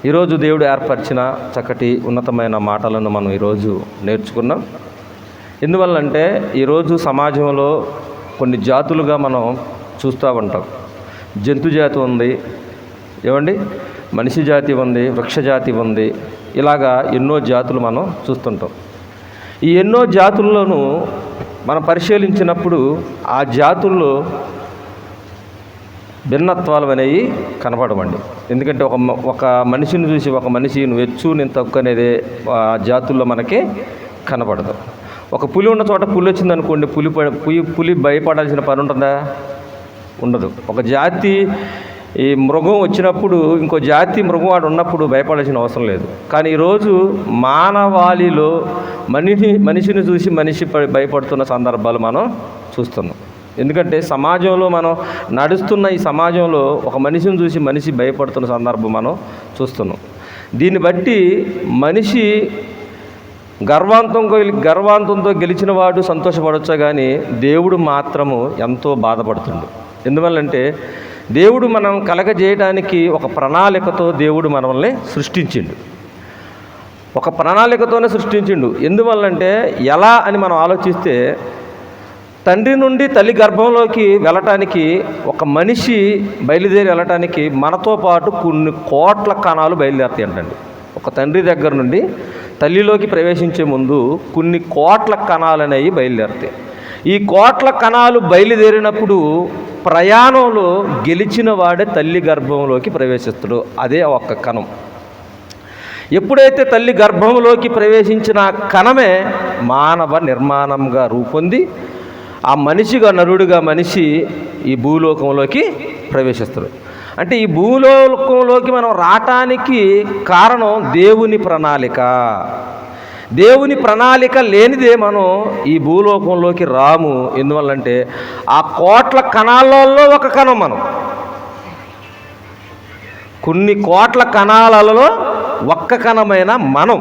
ఈరోజు దేవుడు ఏర్పరిచిన చక్కటి ఉన్నతమైన మాటలను మనం ఈరోజు నేర్చుకున్నాం. ఎందువల్లంటే ఈరోజు సమాజంలో కొన్ని జాతులుగా మనం చూస్తూ ఉంటాం. జంతు జాతి ఉంది, ఏమండి, మనిషి జాతి ఉంది, వృక్ష జాతి ఉంది, ఇలాగా ఎన్నో జాతులు మనం చూస్తుంటాం. ఈ ఎన్నో జాతుల్లోనూ మనం పరిశీలించినప్పుడు ఆ జాతుల్లో భిన్నత్వాలు అనేవి కనపడవండి. ఎందుకంటే ఒక మనిషిని చూసి ఒక మనిషి నువ్వు హెచ్చు నేను తక్కువ అనేది ఆ జాతుల్లో మనకి కనపడదు. ఒక పులి ఉన్న చోట పులి వచ్చిందనుకోండి, పులి భయపడాల్సిన పని ఉంటుందా? ఉండదు. ఒక జాతి ఈ మృగం వచ్చినప్పుడు ఇంకో జాతి మృగం వాడు ఉన్నప్పుడు భయపడాల్సిన అవసరం లేదు. కానీ ఈరోజు మానవాళిలో మనిషిని చూసి మనిషి భయపడుతున్న సందర్భాలు మనం చూస్తున్నాం. ఎందుకంటే సమాజంలో మనం నడుస్తున్న ఈ సమాజంలో ఒక మనిషిని చూసి మనిషి భయపడుతున్న సందర్భం మనం చూస్తున్నాం. దీన్ని బట్టి మనిషి గర్వాంతంతో గెలిచిన వాడు సంతోషపడొచ్చా, కానీ దేవుడు మాత్రము ఎంతో బాధపడుతుండు. ఎందువల్లంటే దేవుడు మనం కలగజేయడానికి ఒక ప్రణాళికతో దేవుడు మనల్ని సృష్టించిండు. ఒక ప్రణాళికతోనే సృష్టించిండు. ఎందువల్లంటే ఎలా అని మనం ఆలోచిస్తే, తండ్రి నుండి తల్లి గర్భంలోకి వెళ్ళటానికి ఒక మనిషి బయలుదేరి వెళ్ళటానికి మనతో పాటు కొన్ని కోట్ల కణాలు బయలుదేరుతాయి అంటండి. ఒక తండ్రి దగ్గర నుండి తల్లిలోకి ప్రవేశించే ముందు కొన్ని కోట్ల కణాలు అనేవి బయలుదేరుతాయి. ఈ కోట్ల కణాలు బయలుదేరినప్పుడు ప్రయాణంలో గెలిచిన వాడే తల్లి గర్భంలోకి ప్రవేశిస్తాడు. అదే ఒక్క కణం. ఎప్పుడైతే తల్లి గర్భంలోకి ప్రవేశించిన కణమే మానవ నిర్మాణంగా రూపొంది ఆ మనిషిగా నరుడుగా మనిషి ఈ భూలోకంలోకి ప్రవేశిస్తాడు. అంటే ఈ భూలోకంలోకి మనం రావటానికి కారణం దేవుని ప్రణాళిక. దేవుని ప్రణాళిక లేనిదే మనం ఈ భూలోకంలోకి రాము. ఎందువల్లంటే ఆ కోట్ల కణాలలో ఒక కణం మనం. కొన్ని కోట్ల కణాలలో ఒక్క కణమైన మనం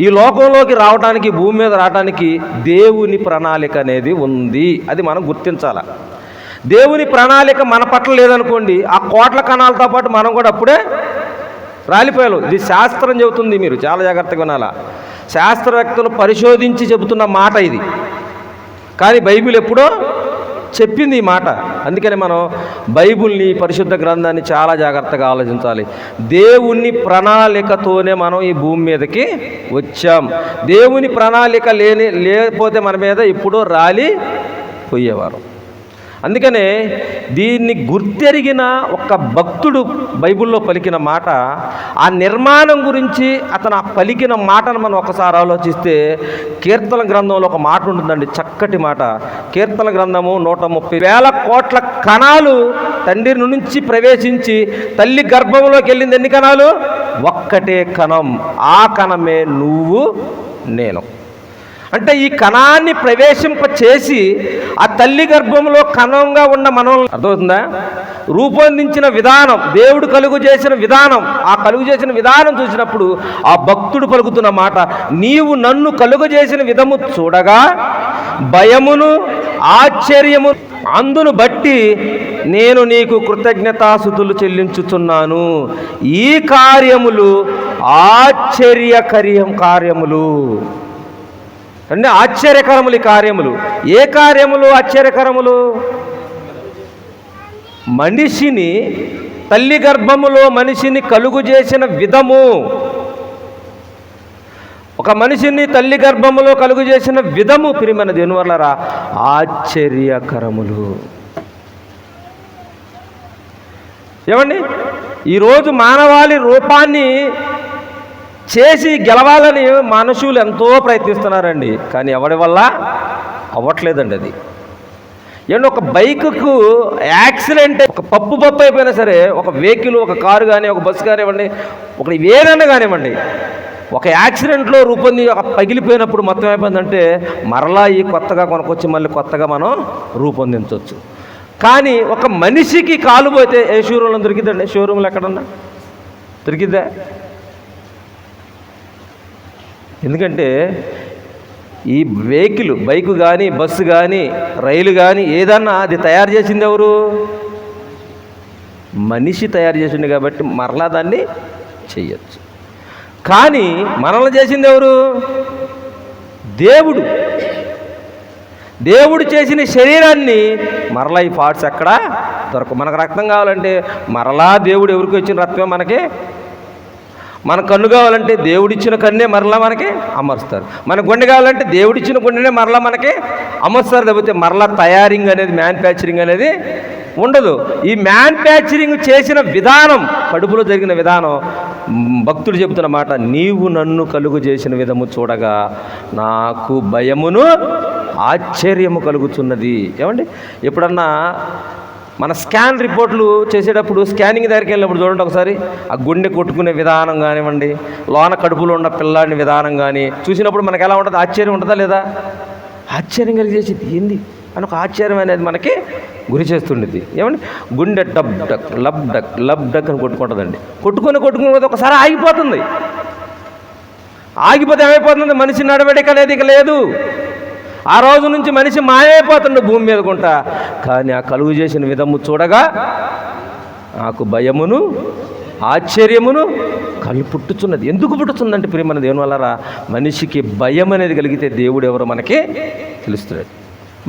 ఈ లోకంలోకి రావడానికి, భూమి మీద రావడానికి దేవుని ప్రణాళిక అనేది ఉంది. అది మనం గుర్తించాలి. దేవుని ప్రణాళిక మన పట్ల లేదనుకోండి, ఆ కోట్ల కణాలతో పాటు మనం కూడా అప్పుడే రాలిపోయాలి. ఇది శాస్త్రం చెబుతుంది, మీరు చాలా జాగ్రత్తగా వినాలా. శాస్త్రవేత్తలు పరిశోధించి చెబుతున్న మాట ఇది. కానీ బైబిల్ ఎప్పుడో చెప్పింది ఈ మాట. అందుకని మనం బైబిల్ని, పరిశుద్ధ గ్రంథాన్ని చాలా జాగ్రత్తగా ఆలోచించాలి. దేవుని మనం ఈ భూమి మీదకి వచ్చాం. దేవుని ప్రణాళిక లేకపోతే మన మీద ఎప్పుడో రాలిపోయేవారు. అందుకనే దీన్ని గుర్తెరిగిన ఒక భక్తుడు బైబిల్లో పలికిన మాట, ఆ నిర్మాణం గురించి అతను పలికిన మాటను మనం ఒకసారి ఆలోచిస్తే, కీర్తన గ్రంథంలో ఒక మాట ఉంటుందండి, చక్కటి మాట. కీర్తన గ్రంథము 130,000 కోట్ల కణాలు తండ్రి నుంచి ప్రవేశించి తల్లి గర్భంలోకి వెళ్ళింది. ఎన్ని కణాలు? ఒక్కటే కణం. ఆ కణమే నువ్వు నేను. అంటే ఈ కణాన్ని ప్రవేశింపచేసి ఆ తల్లి గర్భంలో కణంగా ఉన్న మనం, అర్థమవుతుందా, రూపొందించిన విధానం, దేవుడు కలుగు చేసిన విధానం, ఆ కలుగు చేసిన విధానం చూసినప్పుడు ఆ భక్తుడు పలుకుతున్న మాట, నీవు నన్ను కలుగు చేసిన విధము చూడగా భయమును ఆశ్చర్యము అందును బట్టి నేను నీకు కృతజ్ఞతాస్తుతులు చెల్లించుచున్నాను. ఈ కార్యములు కార్యములు అంటే ఆశ్చర్యకరములు. ఈ కార్యములు ఏ కార్యములు? ఆశ్చర్యకరములు. మనిషిని తల్లి గర్భములో మనిషిని కలుగు చేసిన విధము, ఒక మనిషిని తల్లి గర్భములో కలుగు చేసిన విధము ప్రియమైన దేవుని వల్లరా ఆశ్చర్యకరములు. ఏమండి, ఈరోజు మానవాళి రూపాన్ని చేసి గెలవాలని మనుషులు ఎంతో ప్రయత్నిస్తున్నారండి. కానీ ఎవరి వల్ల అవ్వట్లేదండి. అది ఏమన్నా ఒక బైకుకు యాక్సిడెంట్, ఒక పప్పు అయిపోయినా సరే, ఒక వెహికల్, ఒక కారు కానీ, ఒక బస్సు కానివ్వండి, ఒక వేరైనా కానివ్వండి, ఒక యాక్సిడెంట్లో పగిలిపోయినప్పుడు మొత్తం అయిపోయిందంటే మరలా ఈ కొత్తగా కొనుక్కొచ్చి మళ్ళీ కొత్తగా మనం రూపొందించవచ్చు. కానీ ఒక మనిషికి కాలు పోతే ఏ షోరూంలో దొరికిద్దండి? షోరూంలో ఎక్కడన్నా దొరికిద్దా? ఎందుకంటే ఈ వెహికల్, బైకు కానీ, బస్సు కానీ, రైలు కానీ ఏదన్నా అది తయారు చేసింది ఎవరు? మనిషి తయారు చేసిండు. కాబట్టి మరలా దాన్ని చెయ్యొచ్చు. కానీ మనల్ని చేసింది ఎవరు? దేవుడు. దేవుడు చేసిన శరీరాన్ని మరలా ఈ పార్ట్స్ ఎక్కడా దొరకవు. మనకు రక్తం కావాలంటే మరలా దేవుడు ఎవరికి ఇచ్చిన రక్తమే మనకి. మన కన్ను కావాలంటే దేవుడిచ్చిన కన్నే మరలా మనకి అమరుస్తారు. మన గుండె కావాలంటే దేవుడిచ్చిన గుండెనే మరలా మనకి అమరుస్తారు. లేకపోతే మరలా తయారింగ్ అనేది, మ్యానుఫ్యాక్చరింగ్ అనేది ఉండదు. ఈ మ్యానుఫ్యాక్చరింగ్ చేసిన విధానం, కడుపులో జరిగిన విధానం, భక్తుడు చెబుతున్న మాట, నీవు నన్ను కలుగు చేసిన విధము చూడగా నాకు భయమును ఆశ్చర్యము కలుగుతున్నది. ఏమండి, ఎప్పుడన్నా మన స్కాన్ రిపోర్ట్లు చేసేటప్పుడు స్కానింగ్ దగ్గరికి వెళ్ళినప్పుడు చూడండి ఒకసారి, ఆ గుండె కొట్టుకునే విధానం కానివ్వండి, లోన కడుపులో ఉన్న పిల్లాడిని విధానం కానీ చూసినప్పుడు మనకు ఎలా ఉంటుంది? ఆశ్చర్యం ఉంటుందా లేదా? ఆశ్చర్యం కలిగేసేది ఏంది అని ఒక ఆశ్చర్యం అనేది మనకి గురి చేస్తుండేది. ఏమండి, గుండె డబ్ డక్ లబ్ డక్ లబ్ డక్ అని కొట్టుకుంటుందండి. కొట్టుకుని ఒకసారి ఆగిపోతుంది. ఆగిపోతే ఏమైపోతుంది? మనిషి నడవడిక అనేది ఇక లేదు. ఆ రోజు నుంచి మనిషి మాయమైపోతుండే భూమి మీదకుంటా. కానీ ఆ కలుగు చేసిన విధము చూడగా నాకు భయమును ఆశ్చర్యమును పుట్టుచున్నది. ఎందుకు పుట్టుతుందంటే ప్రియమైన దేవుని వల్లరా, మనిషికి భయం అనేది కలిగితే దేవుడు ఎవరో మనకి తెలుస్తున్నాడు.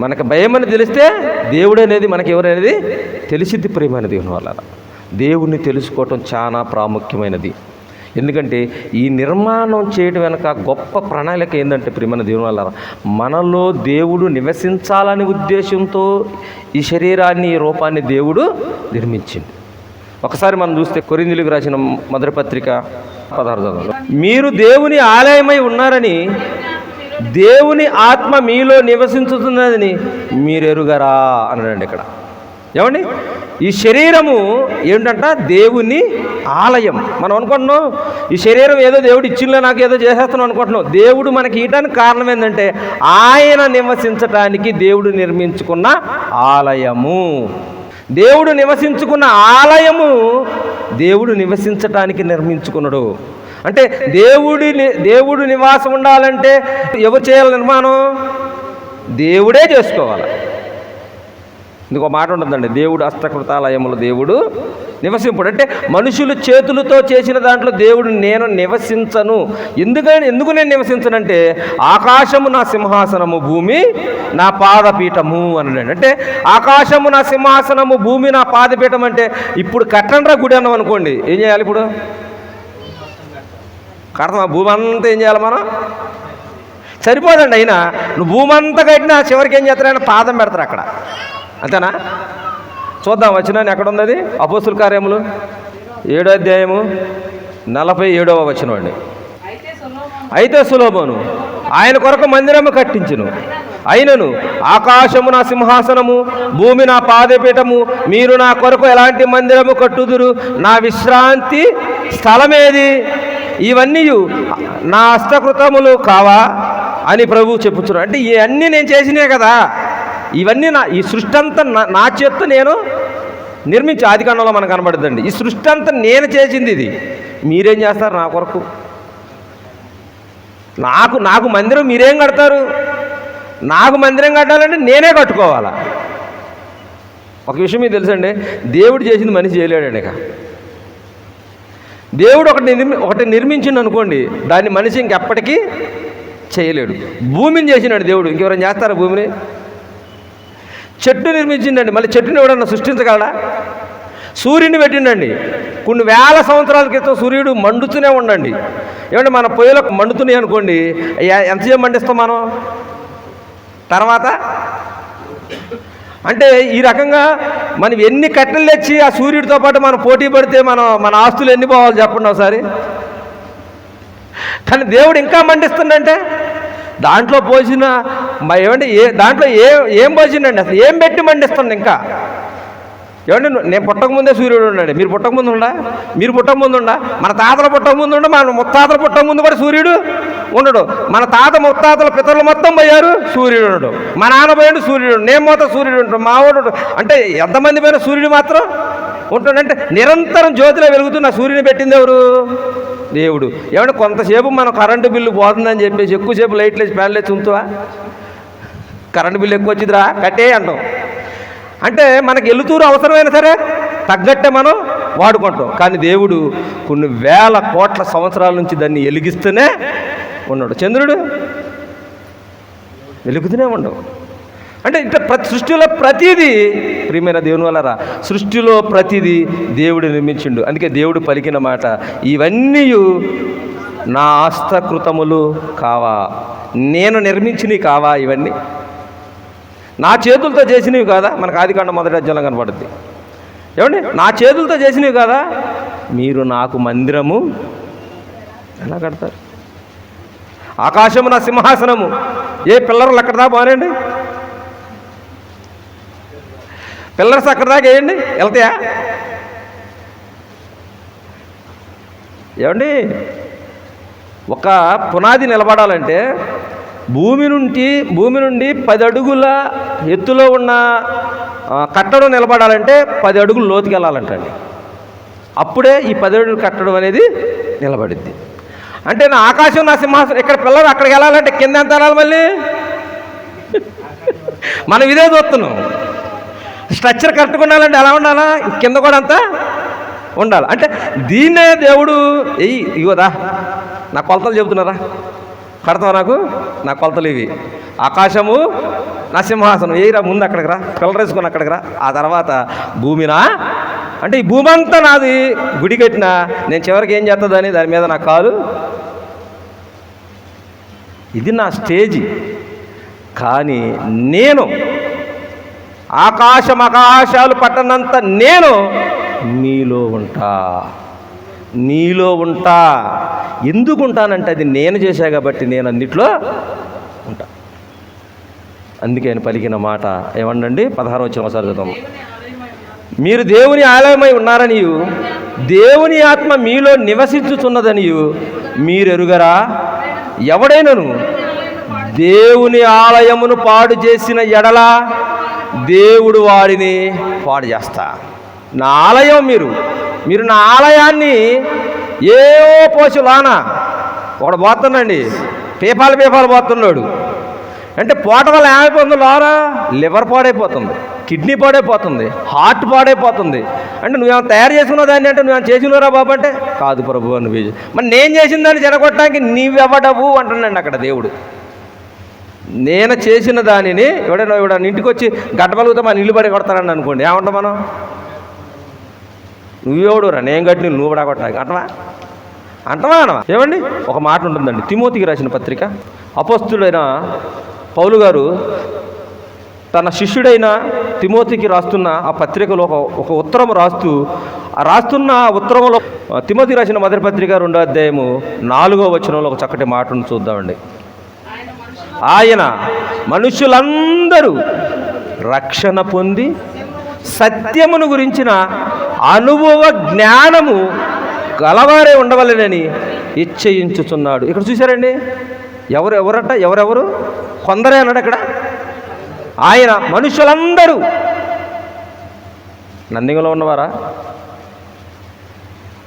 మనకు భయం అని తెలిస్తే దేవుడు అనేది మనకి ఎవరనేది తెలిసిద్ది. ప్రియమైన దేవుని వల్లరా, దేవుణ్ణి తెలుసుకోవటం చాలా ప్రాముఖ్యమైనది. ఎందుకంటే ఈ నిర్మాణం చేయడం వెనక గొప్ప ప్రణాళిక ఏంటంటే ప్రియమైన దేవుని వల్లరా, మనలో దేవుడు నివసించాలనే ఉద్దేశంతో ఈ శరీరాన్ని, ఈ రూపాన్ని దేవుడు నిర్మించింది. ఒకసారి మనం చూస్తే కొరింథీయులకు రాసిన మొదటి పత్రిక 16 మీరు దేవుని ఆలయమై ఉన్నారని, దేవుని ఆత్మ మీలో నివసించుతున్నదని మీరు ఎరుగరా అన్నాడండి ఇక్కడ. ఏమండి, ఈ శరీరము ఏంటంట? దేవుని ఆలయం. మనం అనుకుంటున్నాం ఈ శరీరం ఏదో దేవుడు ఇచ్చిందో నాకు ఏదో చేసేస్తున్నాం అనుకుంటున్నాం. దేవుడు మనకి ఇవ్వడానికి కారణం ఏంటంటే ఆయన నివసించటానికి దేవుడు నిర్మించుకున్న ఆలయము. దేవుడు నివసించుకున్న ఆలయము దేవుడు నివసించటానికి నిర్మించుకున్నాడు. అంటే దేవుడు నివాసం ఉండాలంటే ఎవరు చేయాలి నిర్మాణం? దేవుడే చేసుకోవాలి. ఇందుకో మాట ఉంటుందండి, దేవుడు హస్తకృతాలయములు దేవుడు నివసింపుడు. అంటే మనుషులు చేతులతో చేసిన దాంట్లో దేవుడు నేను నివసించను. ఎందుకు నేను నివసించనంటే ఆకాశము నా సింహాసనము, భూమి నా పాదపీఠము అన్నాడు. అంటే ఆకాశము నా సింహాసనము, భూమి నా పాదపీఠం అంటే ఇప్పుడు కట్టండ్రా గుడి అన్నాం అనుకోండి, ఏం చేయాలి? ఇప్పుడు కడతాం. భూమి అంతా ఏం చేయాలి మనం? సరిపోదండి. అయినా నువ్వు భూమి అంతా కట్టినా చివరికి ఏం చేస్తారు? ఆయన పాదం పెడతారు అక్కడ. అంతేనా? చూద్దాం వచనాన్ని ఎక్కడుంది అది. అపోస్తుల కార్యములు 7వ అధ్యాయము 47వ వచనం అండి. అయితే సొలొమోను ఆయన కొరకు మందిరము కట్టించును, అయినను ఆకాశము నా సింహాసనము, భూమి నా పాదపీఠము, మీరు నా కొరకు ఎలాంటి మందిరము కట్టుదురు? నా విశ్రాంతి స్థలమేది? ఇవన్నీ నా హస్తకృతములు కావా అని ప్రభువు చెప్పుచున్నాడు. అంటే ఇవన్నీ నేను చేసినే కదా, ఇవన్నీ ఈ సృష్టి అంతా నా చేత్తో నేను నిర్మించి, ఆదికాండంలో మనకు కనబడుతుందండి. ఈ సృష్టి అంతా నేను చేసింది. ఇది మీరేం చేస్తారు నా కొరకు? నాకు మందిరం మీరేం కడతారు? నాకు మందిరం కట్టాలంటే నేనే కట్టుకోవాలా? ఒక విషయం మీకు తెలుసండి, దేవుడు చేసింది మనిషి చేయలేడండి. ఇక దేవుడు ఒకటి నిర్మించిండు అనుకోండి, దాన్ని మనిషి ఇంకెప్పటికీ చేయలేడు. భూమిని చేసినాడు దేవుడు, ఇంకెవరైనా చేస్తారా భూమిని? చెట్టు నిర్మించిండండి, మళ్ళీ చెట్టుని ఎవడన్నా సృష్టించగలడా? సూర్యుని పెట్టిండండి, కొన్ని వేల సంవత్సరాల క్రితం సూర్యుడు మండుతూనే ఉండండి. ఏమంటే మన పొయ్యిలకు మండుతున్నాయి అనుకోండి, ఎంతసేపు మండిస్తాం మనం? తర్వాత అంటే ఈ రకంగా మనం ఎన్ని కట్టెలు తెచ్చి ఆ సూర్యుడితో పాటు మనం పోటీ పడితే మన ఆస్తులు ఎన్ని పోవాలి చెప్పండి ఒకసారి. కానీ దేవుడు ఇంకా మండిస్తుండంటే దాంట్లో పోసిన ఏమంటే దాంట్లో ఏం పోసిండండి? అసలు ఏం పెట్టి మండిస్తుంది ఇంకా? ఏమంటే నేను పుట్టకముందే సూర్యుడు ఉన్నాడు, మీరు పుట్టకముందు ఉండా? మీరు పుట్టకముందు ఉండా? మన తాతల పుట్టకముందు ఉండ, మన ముత్తాతల పుట్టకముందు కూడా సూర్యుడు ఉండడు. మన తాత ముత్తాతల పితరులు మొత్తం పోయారు, సూర్యుడు ఉండడు. మా నాన్న పోయాడు, సూర్యుడు. నేను మొత్తం సూర్యుడు ఉంటాడు, మావాడు. అంటే ఎంతమంది పోయినా సూర్యుడు మాత్రం ఉంటాడు. అంటే నిరంతరం జ్యోతిలో వెలుగుతున్న సూర్యుని పెట్టింది ఎవరు? దేవుడు. ఏమంటే కొంతసేపు మనం కరెంటు బిల్లు పోతుందని చెప్పేసి ఎక్కువసేపు లైట్లు వేసి ఫ్యాన్లు వేసి ఉంచువా? కరెంటు బిల్లు ఎక్కువ వచ్చిందిరా కట్టే అంటాం. అంటే మనకి ఎల్లుతూరు అవసరమైనా సరే తగ్గట్టే మనం వాడుకుంటాం. కానీ దేవుడు కొన్ని వేల కోట్ల సంవత్సరాల నుంచి దాన్ని వెలిగిస్తూనే ఉన్నాడు. చంద్రుడు వెలుగుతూనే ఉండవు. అంటే ఇట్లా సృష్టిలో ప్రతిదీ ప్రియమైన దేవుని వల్లరా, సృష్టిలో ప్రతిదీ దేవుడు నిర్మించిండు. అందుకే దేవుడు పలికిన మాట, ఇవన్నీ నా హస్తకృతములు కావా, నేను నిర్మించినవి కావా, ఇవన్నీ నా చేతులతో చేసినవి కాదా. మనకు ఆదికాండం 1వ అధ్యాయంలో కనపడుద్ది. ఏమండి, నా చేతులతో చేసినవి కాదా, మీరు నాకు మందిరము ఎలా కడతారు? ఆకాశము నా సింహాసనము. ఏ పిల్లర్లు అక్కడ దాకా బాగానండి, పిల్లర్స్ అక్కడ దాకా వేయండి, వెళ్తాయా? ఏమండి, ఒక పునాది నిలబడాలంటే భూమి నుండి 10 అడుగుల ఎత్తులో ఉన్న కట్టడం నిలబడాలంటే 10 అడుగులు లోతుకి వెళ్ళాలంటండి. అప్పుడే ఈ 10 అడుగుల కట్టడం అనేది నిలబడిద్ది. అంటే నా ఆకాశం నా సింహాసనం, ఇక్కడ పిల్లలు అక్కడికి వెళ్ళాలంటే కింద ఎంత వెళ్ళాలి? మళ్ళీ మనం ఇదే చూస్తున్నాం. స్ట్రక్చర్ కరెక్ట్గా ఉండాలంటే ఎలా ఉండాలా? కింద కూడా అంతా ఉండాలి. అంటే దీన్నే దేవుడు ఇగోదా, నా కొలతలు చెబుతున్నారా, కడతావు నాకు, నా కొలతలు ఇవి, ఆకాశము నా సింహాసనం, ఏయిరా ముందు అక్కడికి రా, పిల్లలు వేసుకొని అక్కడికి రా, ఆ తర్వాత భూమినా, అంటే ఈ భూమి అంతా నాది, గుడి కట్టినా నేను చివరికి ఏం చేస్తుందని దాని మీద నా కాలు, ఇది నా స్టేజీ. కానీ నేను ఆకాశాలు పట్టనంత నేను నీలో ఉంటా. ఎందుకు ఉంటానంటే అది నేను చేశా కాబట్టి నేను అన్నిట్లో ఉంటా. అందుకే ఆయన పలికిన మాట ఏమండండి, 16వ వచనం ఒకసారి చదువుతాము. మీరు దేవుని ఆలయమై ఉన్నారనియు దేవుని ఆత్మ మీలో నివసించుచున్నదనియు మీరెరుగరా? ఎవడైనను దేవుని ఆలయమును పాడు చేసిన ఎడల దేవుడు వాడిని పాడు చేస్తా. నా ఆలయం మీరు నా ఆలయాన్ని ఏవో పోసి లానా ఒకడు పోతుందండి, పేపాలు పోతున్నాడు. అంటే పోట వల్ల ఏమైపోతుంది? లోరా లివర్ పాడైపోతుంది, కిడ్నీ పాడైపోతుంది, హార్ట్ పాడైపోతుంది. అంటే నువ్వేమో తయారు చేసుకున్న దాన్ని, అంటే నువ్వేమో చేసినవరా బాబు అంటే కాదు ప్రభు నువ్వు. మరి నేను చేసిన దాన్ని జరగొట్టడానికి నీవెవడవు అంటున్నాండి అక్కడ దేవుడు. నేను చేసిన దానిని ఎవడైనా ఇంటికి వచ్చి గడ్డపలుగుతా మన ఇల్లు పడి కొడతానని అనుకోండి, ఏమంటాం మనం? నువ్వెవడురా నేను కట్టి నువ్వు పడా కొట్టడానికి అంటవా? ఏమండి, ఒక మాట ఉంటుందండి, తిమోతికి రాసిన పత్రిక. అపోస్తుడైన పౌలు గారు తన శిష్యుడైన తిమోతికి రాస్తున్న ఆ పత్రికలో ఒక ఉత్తరం రాస్తున్న ఉత్తరంలో తిమోతి రాసిన మొదటి పత్రిక 2వ అధ్యాయము 4వ వచనంలో ఒక చక్కటి మాటను చూద్దామండి. ఆయన మనుషులందరూ రక్షణ పొంది సత్యమును గురించిన అనుభవ జ్ఞానము గలవారే ఉండవలెనని ఇచ్చయించుచున్నాడు. ఇక్కడ చూశారండి, ఎవరెవరు కొందరే అన్నాడు అక్కడ. ఆయన మనుషులందరూ నందిగలో ఉన్నవారా,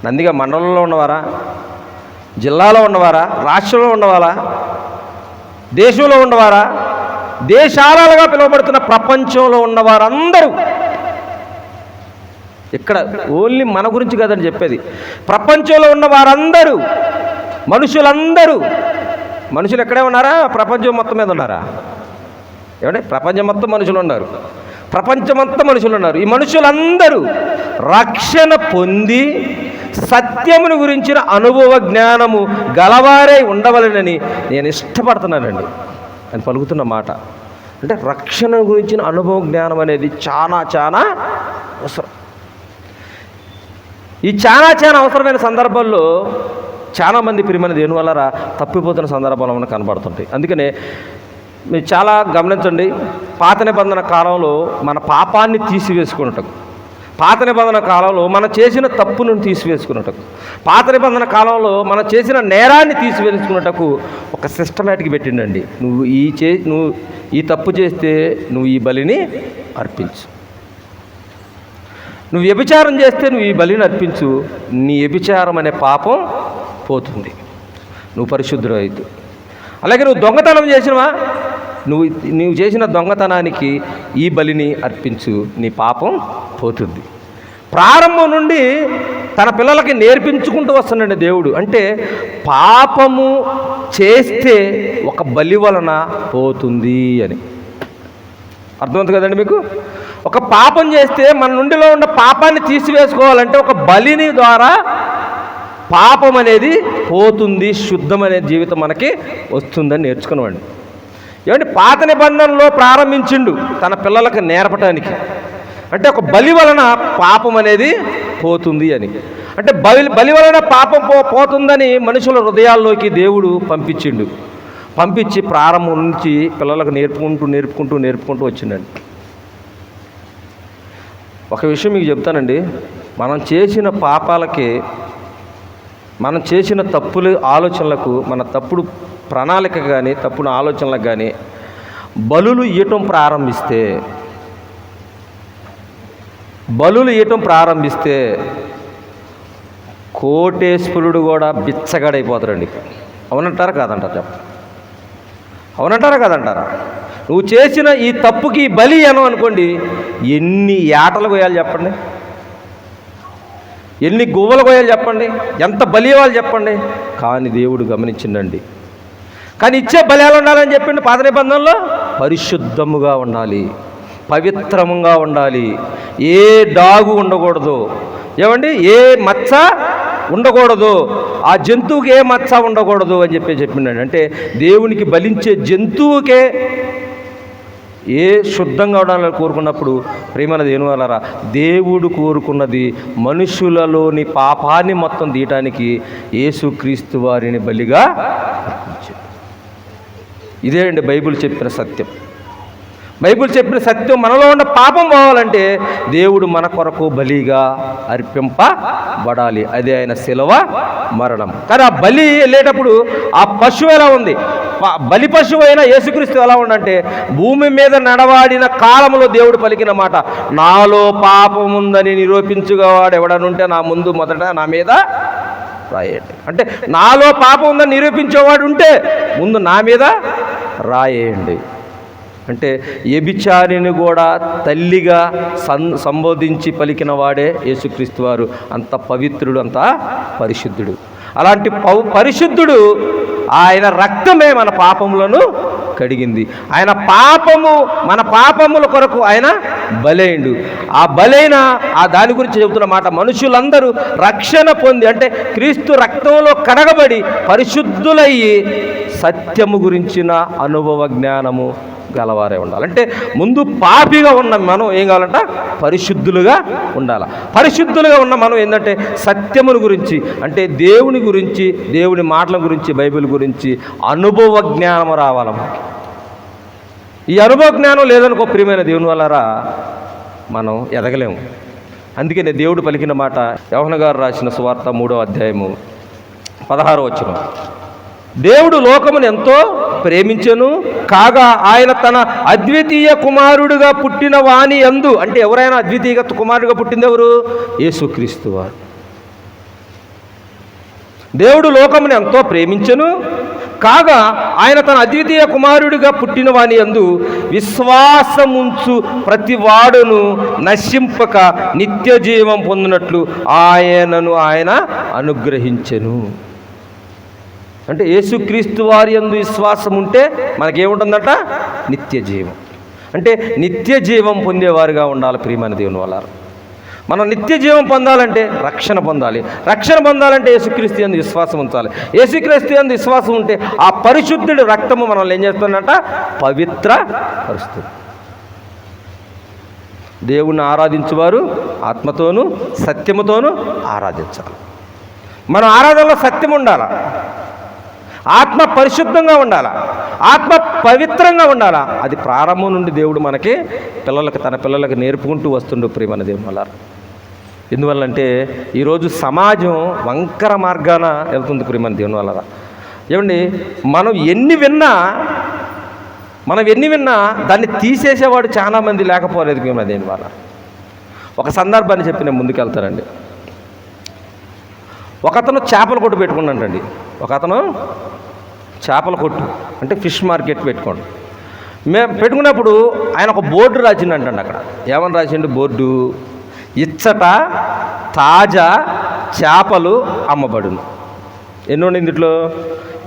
నందిగ మండలంలో ఉన్నవారా, జిల్లాలో ఉన్నవారా, రాష్ట్రంలో ఉన్నవారా, దేశంలో ఉన్నవారా, దేశాలుగా పిలువబడుతున్న ప్రపంచంలో ఉన్నవారందరూ. ఇక్కడ ఓన్లీ మన గురించి కదని చెప్పేది, ప్రపంచంలో ఉన్న వారందరూ, మనుషులు ఎక్కడే ఉన్నారా? ప్రపంచం మొత్తం మీద ఉన్నారా? ఏమంటే ప్రపంచం మొత్తం మనుషులు ఉన్నారు, ప్రపంచమంతా మనుషులు ఉన్నారు. ఈ మనుషులందరూ రక్షణ పొంది సత్యమును గురించిన అనుభవ జ్ఞానము గలవారే ఉండవలెనని నేను ఇష్టపడుతున్నానండి అని పలుకుతున్న మాట. అంటే రక్షణ గురించిన అనుభవ జ్ఞానం అనేది చాలా అవసరం. ఈ చాలా అవసరమైన సందర్భాల్లో చాలామంది ప్రియమైన దేని వల్ల తప్పిపోతున్న సందర్భాలు మనకు కనబడుతుంటాయి. అందుకనే మీరు చాలా గమనించండి, పాత నిబంధన కాలంలో మన పాపాన్ని తీసివేసుకున్నట్టు, పాత నిబంధన కాలంలో మనం చేసిన తప్పును తీసివేసుకున్నట్టు, పాత నిబంధన కాలంలో మనం చేసిన నేరాన్ని తీసివేసుకున్నట్టుకు ఒక సిస్టమేటిక్ పెట్టిండండి. నువ్వు ఈ తప్పు చేస్తే నువ్వు ఈ బలిని అర్పించు, నువ్వు వ్యభిచారం చేస్తే నువ్వు ఈ బలిని అర్పించు, నీ వ్యభిచారం అనే పాపం పోతుంది, నువ్వు పరిశుద్ధుడు అవుతావు. అలాగే నువ్వు దొంగతనం చేసినవా, నువ్వు చేసిన దొంగతనానికి ఈ బలిని అర్పించు, నీ పాపం పోతుంది. ప్రారంభం నుండి తన పిల్లలకి నేర్పించుకుంటూ వస్తున్నాడు దేవుడు. అంటే పాపము చేస్తే ఒక బలి వలన పోతుంది అని అర్థమవుతుంది కదండి మీకు. ఒక పాపం చేస్తే మన నుండిలో ఉన్న పాపాన్ని తీసివేసుకోవాలంటే ఒక బలిని ద్వారా పాపం అనేది పోతుంది, శుద్ధమైన జీవితం మనకి వస్తుందని నేర్చుకున్నామండి. ఏమంటే పాత నిబంధనలో ప్రారంభించిండు తన పిల్లలకు నేర్పటానికి. అంటే ఒక బలి వలన పాపం అనేది పోతుంది అని. అంటే బలి వలన పాపం పోతుందని మనుషుల హృదయాల్లోకి దేవుడు పంపించి ప్రారంభం నుంచి పిల్లలకు నేర్పుకుంటూ వచ్చిండండి. ఒక విషయం మీకు చెప్తానండి, మనం చేసిన పాపాలకి, మనం చేసిన తప్పుల ఆలోచనలకు, మన తప్పుడు ప్రణాళిక కానీ తప్పుడు ఆలోచనలకు కానీ బలులు ఇవ్వటం ప్రారంభిస్తే కోటేశ్వరుడు కూడా బిచ్చగాడైపోతాడండి. అవునంటారా కాదంటారా? అవునంటారా? నువ్వు చేసిన ఈ తప్పుకి బలి అనుకోండి, ఎన్ని ఏటలు కోయాలి చెప్పండి, ఎన్ని గువ్వలు కోయాలి చెప్పండి, ఎంత బలి ఇవ్వాలి చెప్పండి. కానీ దేవుడు గమనించిండండి. కానీ ఇచ్చే బలి ఎలా ఉండాలని చెప్పిండు పాత నిబంధనలో? పరిశుద్ధముగా ఉండాలి, పవిత్రముగా ఉండాలి, ఏ డాగు ఉండకూడదు, ఏమండి, ఏ మచ్చ ఉండకూడదు, ఆ జంతువుకి ఏ మచ్చ ఉండకూడదు అని చెప్పిండండి. అంటే దేవునికి బలించే జంతువుకే ఏ శుద్ధంగా ఉండాలని కోరుకున్నప్పుడు ప్రేమన దేనివల్లరా దేవుడు కోరుకున్నది మనుషులలోని పాపాన్ని మొత్తం తీయటానికి యేసుక్రీస్తు వారిని బలిగా అర్పించాడు. ఇదే అండి బైబిల్ చెప్పిన సత్యం. బైబిల్ చెప్పిన సత్యం మనలో ఉన్న పాపం పోవాలంటే దేవుడు మన కొరకు బలిగా అర్పింపబడాలి. అదే ఆయన శిలువ మరణం. కానీ ఆ బలి వెళ్ళేటప్పుడు ఆ పశువు ఎలా ఉంది? బలి పశువు అయిన యేసుక్రీస్తు ఎలా ఉండంటే, భూమి మీద నడవాడిన కాలంలో దేవుడు పలికిన మాట, నాలో పాపం ఉందని నిరూపించుకోవాడు ఎవడనుంటే నా ముందు మొదట నా మీద రాయండి. అంటే నాలో పాపం ఉందని నిరూపించేవాడు ఉంటే ముందు నా మీద రాయేయండి. అంటే వ్యభిచారిని కూడా తల్లిగా సంబోధించి పలికిన వాడే యేసుక్రీస్తు వారు. అంత పవిత్రుడు, అంత పరిశుద్ధుడు. అలాంటి పరిశుద్ధుడు ఆయన రక్తమే మన పాపములను కడిగింది. ఆయన మన పాపముల కొరకు ఆయన బలైండు. ఆ బలైన దాని గురించి చెబుతున్న మాట, మనుషులందరూ రక్షణ పొంది, అంటే క్రీస్తు రక్తంలో కడగబడి పరిశుద్ధులయ్యి సత్యము గురించిన అనుభవ జ్ఞానము గలవారే ఉండాలి. అంటే ముందు పాపిగా ఉన్న మనం ఏం కావాలంట? పరిశుద్ధులుగా ఉండాలి. పరిశుద్ధులుగా ఉన్న మనం ఏంటంటే సత్యముల గురించి, అంటే దేవుని గురించి, దేవుని మాటల గురించి, బైబిల్ గురించి అనుభవ జ్ఞానం రావాలి. ఈ అనుభవ జ్ఞానం లేదనుకో ప్రియమైన దేవుని వల్లరా మనం ఎదగలేము. అందుకనే దేవుడు పలికిన మాట, యోహన గారు రాసిన సువార్త 3వ అధ్యాయము 16వ వచనం, దేవుడు లోకమును ఎంతో ప్రేమించెను కాగా ఆయన తన అద్వితీయ కుమారుడుగా పుట్టిన వాని యందు, అంటే ఎవరైనా అద్వితీయ కుమారుడుగా పుట్టింది ఎవరు? యేసుక్రీస్తు వారు. దేవుడు లోకమును ఎంతో ప్రేమించెను కాగా ఆయన తన అద్వితీయ కుమారుడిగా పుట్టిన వాని యందు విశ్వాసముంచు ప్రతి వాడును నశింపక నిత్య జీవం పొందినట్లు ఆయనను ఆయన అనుగ్రహించెను. అంటే యేసుక్రీస్తు వారి యందు విశ్వాసం ఉంటే మనకేముంటుందట? నిత్య జీవం. అంటే నిత్య జీవం పొందేవారుగా ఉండాలి ప్రియమైన దేవుని వల్ల. మనం నిత్య జీవం పొందాలంటే రక్షణ పొందాలి. రక్షణ పొందాలంటే యేసుక్రీస్తు యందు విశ్వాసం ఉంచాలి. యేసుక్రీస్తు యందు విశ్వాసం ఉంటే ఆ పరిశుద్ధుడి రక్తము మనల్ని ఏం చేస్తుందట? పవిత్ర పరుస్తుంది. దేవుణ్ణి ఆరాధించువారు ఆత్మతోనూ సత్యముతోనూ ఆరాధించాలి. మన ఆరాధనలో సత్యం ఉండాలా, ఆత్మ పరిశుద్ధంగా ఉండాలా, ఆత్మ పవిత్రంగా ఉండాలా. అది ప్రారంభం నుండి దేవుడు మనకి తన పిల్లలకు నేర్పుకుంటూ వస్తుండు ప్రియమైన దేవుని వల్ల. ఎందువల్లంటే ఈరోజు సమాజం వంకర మార్గాన వెళ్తుంది ప్రియమైన దేవుని వల్ల. ఏమండి, మనం ఎన్ని విన్నా దాన్ని తీసేసేవాడు చాలామంది లేకపోలేదు ప్రియమైన దేవుని వల్ల. ఒక సందర్భాన్ని చెప్పి నేను ముందుకెళ్తానండి. ఒకతను చేపల కొట్టు పెట్టుకున్నాడండి. ఒకతను చేపల కొట్టు అంటే ఫిష్ మార్కెట్ పెట్టుకోండి. మేము పెట్టుకున్నప్పుడు ఆయన ఒక బోర్డు రాసిండంటండి. అక్కడ ఏమని రాసిండు? బోర్డు, ఇచ్చట తాజా చేపలు అమ్మబడును. ఎన్ని ఉండింది ఇంట్లో?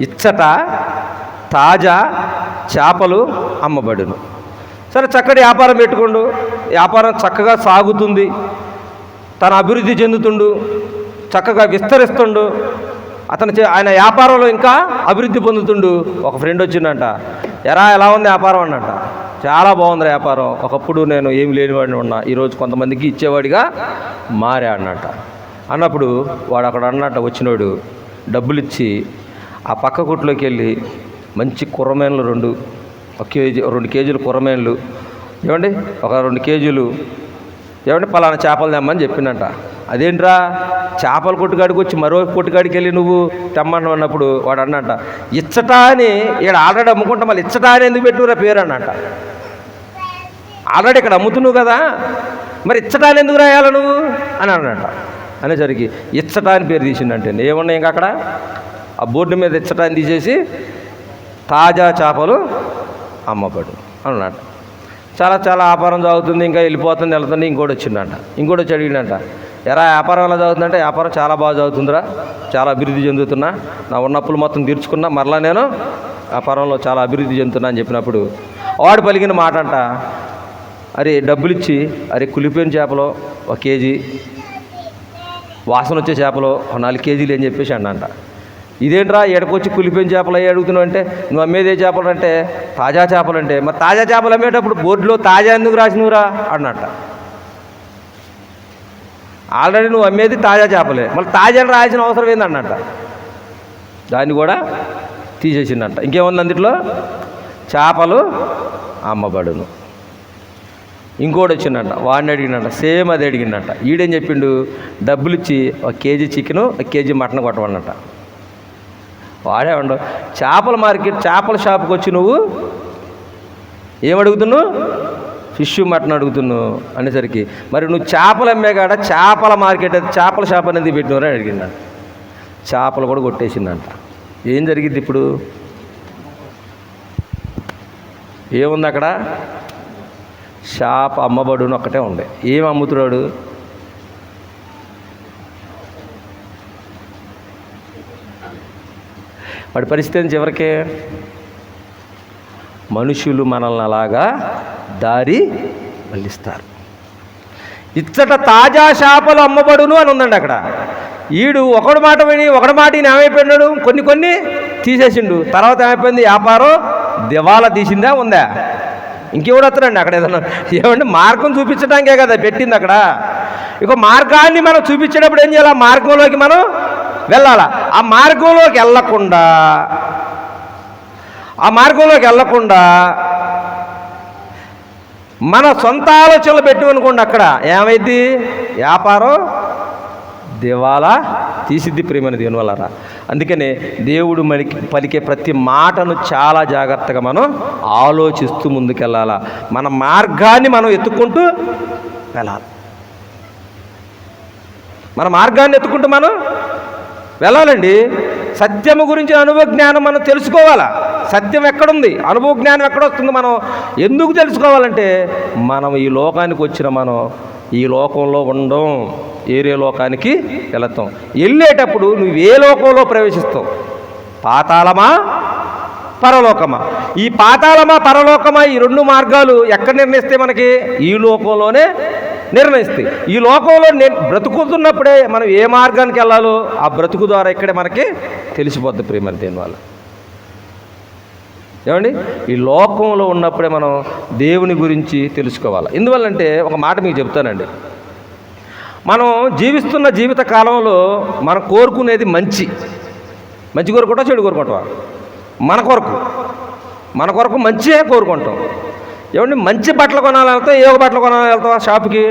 ఇచ్చట తాజా చేపలు అమ్మబడును. సరే, చక్కటి వ్యాపారం పెట్టుకోండు, వ్యాపారం చక్కగా సాగుతుంది, తన అభివృద్ధి చెందుతుండు, చక్కగా విస్తరిస్తుండు, ఆయన వ్యాపారంలో ఇంకా అభివృద్ధి పొందుతుండు. ఒక ఫ్రెండ్ వచ్చిందంట, ఎలా ఉంది వ్యాపారం అన్నట. చాలా బాగుంది వ్యాపారం, ఒకప్పుడు నేను ఏం లేనివాడిని ఉన్నా, ఈరోజు కొంతమందికి ఇచ్చేవాడిగా మారా అన్నట. అన్నప్పుడు వాడు అక్కడ అన్నట్ట, వచ్చినోడు డబ్బులు ఇచ్చి ఆ పక్క కొట్టులోకి వెళ్ళి మంచి కుర్రమేన్లు 2 కేజీలు కుర్రమేన్లు, ఏమండి ఒక 2 కేజీలు ఏమంటే పలానా చేపలు తెమ్మని చెప్పిందంట. అదేంట్రా, చేపల కొట్టుకాడికి వచ్చి మరో కొట్టుకాడికి వెళ్ళి నువ్వు తెమ్మని అన్నప్పుడు వాడు అన్నట, ఇచ్చటా అని ఇక్కడ ఆల్రెడీ అమ్ముకుంటా, మళ్ళీ ఇచ్చటా అని ఎందుకు పెట్టుకురా పేరు అన్నట. ఆల్రెడీ ఇక్కడ అమ్ముతున్నావు కదా, మరి ఇచ్చటా అని ఎందుకు రాయాలి నువ్వు అని అన్నట. అనేసరికి ఇచ్చటా అని పేరు తీసిందంటే ఏమున్నాయి ఇంకా అక్కడ ఆ బోర్డు మీద ఇచ్చటా అని తీసేసి తాజా చేపలు అమ్మబడు అన్నట్టు. చాలా వ్యాపారం సాగుతుంది, ఇంకా వెళ్తుంది. ఇంకోటి వచ్చిందంట, ఇంకోటి వచ్చి అడిగిందంట, వ్యాపారం ఎలా చదువుతుందంటే, వ్యాపారం చాలా బాగా చదువుతుందిరా, చాలా అభివృద్ధి చెందుతున్నా, నా ఉన్నప్పులు మొత్తం తీర్చుకున్నా, మరలా నేను వ్యాపారంలో చాలా అభివృద్ధి చెందుతున్నా అని చెప్పినప్పుడు వాడు పలికిన మాట అంట, అరే డబ్బులు ఇచ్చి కులిపోయిన చేపలు 1 కేజీ, వాసన వచ్చే చేపలు 4 కేజీలు అని చెప్పేసి అన్నంట. ఇదేంట్రా ఎడకొచ్చి కులిపోయిన చేపలు అయ్యి అడుగుతున్నావు అంటే, నువ్వు అమ్మేదే చేపలు అంటే తాజా చేపలు అంటే, మరి తాజా చేపలు అమ్మేటప్పుడు బోర్డులో తాజా ఎందుకు రాసినవురా అన్నట్ట. ఆల్రెడీ నువ్వు అమ్మేది తాజా చేపలే, మళ్ళీ తాజా రాయాల్సిన అవసరం ఏందన్నట్ట. దాన్ని కూడా తీసేసిందంట. ఇంకేముంది అందుట్లో? చేపలు అమ్మబడును. ఇంకోటి వచ్చిందంట, వాడిని అడిగిందంట, సేమ్ అది అడిగిందంట. ఈడేం చెప్పిండు, డబ్బులు ఇచ్చి 1 కేజీ చికెను 1 కేజీ మటన్ కొట్టమన్నట. వాడే ఉండవు, చేపల షాప్కి వచ్చి నువ్వు ఏమడుగుతున్నావు? ఫిష్ మటన్ అడుగుతున్నావు అనేసరికి, మరి నువ్వు చేపలు అమ్మే కాడ చేపల మార్కెట్ అది చేపల షాప్ అనేది పెట్టినవరని అడిగిందంట. చేపలు కూడా కొట్టేసిందంట. ఏం జరిగింది ఇప్పుడు? ఏముంది అక్కడ? షాప్ అమ్మబడును ఒక్కటే ఉంది. ఏం అమ్ముతున్నాడు? వాడి పరిస్థితి చివరికే మనుషులు మనల్ని అలాగా దారి మళ్ళిస్తారు. ఇచ్చట తాజా చేపలు అమ్మబడును అని ఉందండి అక్కడ. ఈడు ఒకటి మాట విని ఏమైపోయినాడు, కొన్ని తీసేసిండు. తర్వాత ఏమైపోయింది? వ్యాపారం దివాలా తీసిందా ఉందా? ఇంకెవడు వస్తారండి అక్కడ? ఏమంటే మార్గం చూపించడానికే కదా పెట్టింది అక్కడ. ఇక మార్గాన్ని మనం చూపించేటప్పుడు ఏం చేయాలి? ఆ మార్గంలోకి మనం వెళ్ళాలా. ఆ మార్గంలోకి వెళ్ళకుండా మన సొంత ఆలోచనలు పెట్టివనుకోండి, అక్కడ ఏమైంది? వ్యాపారం దివాలా తీసిద్ది ప్రేమని దేవుని వల్లరా. అందుకనే దేవుడు మనకి పలికే ప్రతి మాటను చాలా జాగ్రత్తగా మనం ఆలోచిస్తూ ముందుకెళ్ళాలా. మన మార్గాన్ని మనం ఎత్తుక్కుంటూ వెళ్ళాలి. మన మార్గాన్ని ఎత్తుకుంటూ మనం వెళ్ళాలండి. సత్యము గురించి అనుభవ జ్ఞానం మనం తెలుసుకోవాలా. సత్యం ఎక్కడుంది, అనుభవ జ్ఞానం ఎక్కడొస్తుంది? మనం ఎందుకు తెలుసుకోవాలంటే, మనం ఈ లోకానికి వచ్చిన మనం ఈ లోకంలో ఉండం, ఏరే లోకానికి వెళతాం. వెళ్ళేటప్పుడు నువ్వు ఏ లోకంలో ప్రవేశిస్తావు? పాతాళమా పరలోకమా? ఈ పాతాళమా పరలోకమా ఈ 2 మార్గాలు ఎక్కడ నిర్ణయిస్తే మనకి? ఈ లోకంలోనే నిర్ణయిస్తాయి. ఈ లోకంలో బ్రతుకుతున్నప్పుడే మనం ఏ మార్గానికి వెళ్ళాలో ఆ బ్రతుకు ద్వారా ఇక్కడే మనకి తెలిసిపోద్ది ప్రేమని దేనివల్ల. ఏమండి, ఈ లోకంలో ఉన్నప్పుడే మనం దేవుని గురించి తెలుసుకోవాలి. ఎందువల్లంటే ఒక మాట మీకు చెప్తానండి. మనం జీవిస్తున్న జీవిత కాలంలో మనం కోరుకునేది మంచి కోరుకుంటాం, చెడు కోరుకుంటాం. మన కొరకు మంచిగా కోరుకుంటాం. ఏమండి, మంచి బట్టలు కొనాలి వెళ్తాం, ఏ బట్టలు కొనాలి వెళ్తాం షాప్కి?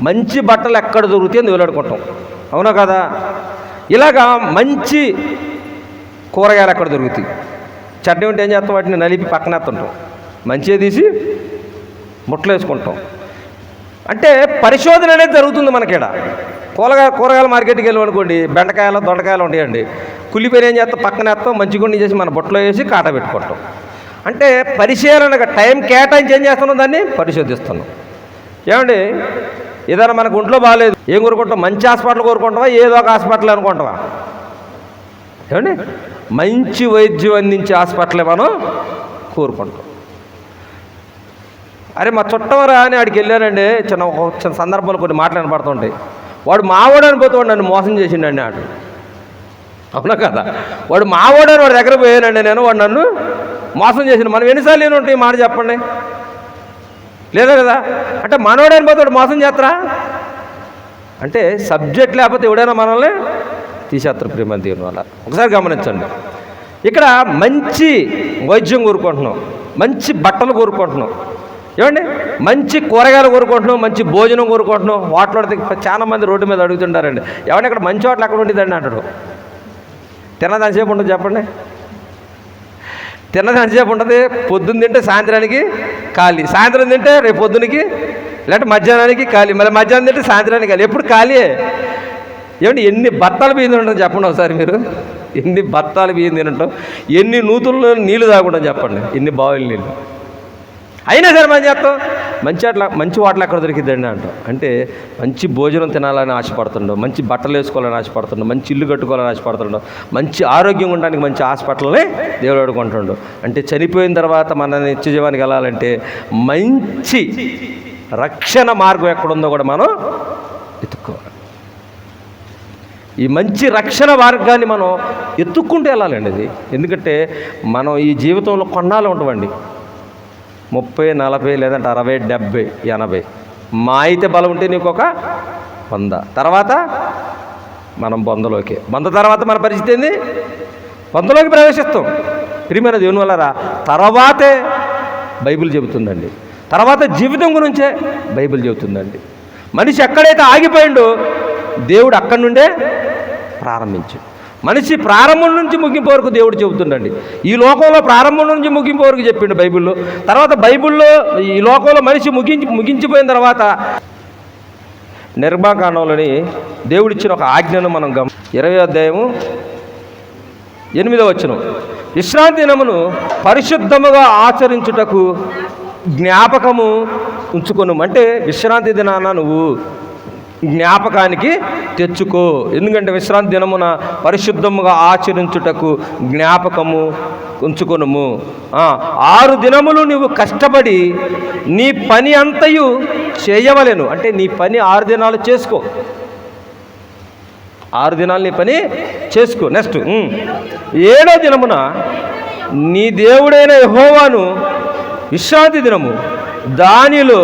మంచి బట్టలు ఎక్కడ దొరుకుతాయని వెళ్ళాడుకుంటాం, అవునా కదా? ఇలాగా మంచి కూరగాయలు ఎక్కడ దొరుకుతాయి? చట్నీ ఉంటే ఏం చేస్తాం? వాటిని నలిపి పక్కన ఎత్తుంటాం, మంచిగా తీసి ముట్టలు వేసుకుంటాం. అంటే పరిశోధన అనేది జరుగుతుంది మనకిడ. కూరగాయల మార్కెట్కి వెళ్ళమనుకోండి, బెండకాయలు దొండకాయలు ఉంటాయండి. కులిపోయిన ఏం చేస్తాం? పక్కన వేస్తాం, మంచిగా చేసి మన బొట్టలో వేసి కాట పెట్టుకుంటాం. అంటే పరిశీలనగా టైం కేటాయించి ఏం చేస్తున్నాం? దాన్ని పరిశోధిస్తున్నాం. ఏమండి, ఏదైనా మనకు ఒంట్లో బాగాలేదు, ఏం కోరుకుంటాం? మంచి హాస్పిటల్ కోరుకుంటావా, ఏదో ఒక హాస్పిటల్ అనుకుంటావా? ఏమండి, మంచి వైద్యం అందించే హాస్పిటలే మనం కోరుకుంటాం. అరే మా చుట్టవరా అని ఆడికి వెళ్ళానండి, చిన్న సందర్భాలు కొన్ని మాటలు వినపడుతుంటాయి. వాడు మావాడని పోతే వాడు నన్ను మోసం చేసిండండి ఆడు. అవునా కదా? వాడు మావాడని వాడి దగ్గర పోయానండి నేను, వాడు నన్ను మోసం చేసిండు. మనం ఎన్నిసార్లు ఏమి ఉంటాయి మాట చెప్పండి, లేదా కదా? అంటే మనవాడని పోతే వాడు మోసం చేస్తారా? అంటే సబ్జెక్ట్ లేకపోతే ఎవడైనా మనల్ని తీసేస్తారు ప్రేమ దేవుని వల్ల. ఒకసారి గమనించండి, ఇక్కడ మంచి వైద్యం కోరుకుంటున్నాం, మంచి బట్టలు కోరుకుంటున్నాం, ఏమండి మంచి కూరగాయలు కోరుకుంటున్నాం, మంచి భోజనం కోరుకుంటున్నాం. వాటిలో చాలా మంది రోడ్డు మీద అడుగుతుంటారండి, ఏమంటే ఇక్కడ మంచి వాటిలో ఎక్కడ ఉంటుందండి అంటాడు. తిన్నది అంతసేపు ఉంటుంది చెప్పండి, తిన్నది అంతసేపు ఉంటుంది. పొద్దున్న తింటే సాయంత్రానికి ఖాళీ, సాయంత్రం తింటే రేపు పొద్దునకి, లేకపోతే మధ్యాహ్నానికి ఖాళీ, మళ్ళీ మధ్యాహ్నం తింటే సాయంత్రానికి ఖాళీ, ఎప్పుడు ఖాళీయే. ఏమంటే ఎన్ని బత్తాలు బియ్యం తినడం చెప్పండి ఒకసారి మీరు, ఎన్ని బత్తాలు బియ్యం తినటం, ఎన్ని నూతుల్లో నీళ్ళు తాగుంటాం చెప్పండి, ఎన్ని బావిల నీళ్ళు. అయినా సరే మనం చేస్తాం మంచి వాటలు ఎక్కడ దొరికిద్దండి అంటాం. అంటే మంచి భోజనం తినాలని ఆశపడుతుండవు, మంచి బట్టలు వేసుకోవాలని ఆశపడుతుండవు, మంచి ఇల్లు కట్టుకోవాలని ఆశపడుతుండవు, మంచి ఆరోగ్యంగా ఉండడానికి మంచి హాస్పిటల్ని దేవుడు అడుగుంటుండవు. అంటే చనిపోయిన తర్వాత మన నిత్య జీవానికి వెళ్ళాలంటే మంచి రక్షణ మార్గం ఎక్కడుందో కూడా మనం ఎత్తుక్కోవాలి. ఈ మంచి రక్షణ మార్గాన్ని మనం ఎత్తుక్కుంటూ వెళ్ళాలండి అది. ఎందుకంటే మనం ఈ జీవితంలో కొన్నాళ్ళు ఉంటామండి, 30, 40 లేదంటే 60, 70, 80. మా అయితే బలం ఉంటే నీకు ఒక 100, తర్వాత మనం 100 తర్వాత మన పరిస్థితి ఏంది? 100లోకి ప్రవేశిస్తాం. ప్రియమైన దేవుని వల్లరా, తర్వాతే బైబిల్ చెబుతుందండి, తర్వాత జీవితం గురించే బైబిల్ చెబుతుందండి. మనిషి ఎక్కడైతే ఆగిపోయిండో దేవుడు అక్కడి నుండే ప్రారంభించాడు. మనిషి ప్రారంభం నుంచి ముగింపు వరకు దేవుడు చెబుతుండండి. ఈ లోకంలో ప్రారంభం నుంచి ముగింపు వరకు చెప్పిండు బైబిల్లో. తర్వాత బైబిల్లో ఈ లోకంలో మనిషి ముగించిపోయిన తర్వాత నిర్మాకాండంలోని దేవుడిచ్చిన ఒక ఆజ్ఞను మనం 20వ అధ్యాయము 8వ వచనం, విశ్రాంతి దినమును పరిశుద్ధముగా ఆచరించుటకు జ్ఞాపకము ఉంచుకొను. అంటే విశ్రాంతి దినాన నువ్వు జ్ఞాపకానికి తెచ్చుకో. ఎందుకంటే విశ్రాంతి దినమున పరిశుద్ధముగా ఆచరించుటకు జ్ఞాపకము ఉంచుకొనుము. 6 దినములు నువ్వు కష్టపడి నీ పని అంతయు చేయవలెను. అంటే నీ పని 6 దినాలు చేసుకో, 6 దినాలు నీ పని చేసుకో. నెక్స్ట్ 7వ దినమున నీ దేవుడైన యెహోవాను విశ్రాంతి దినము దానిలో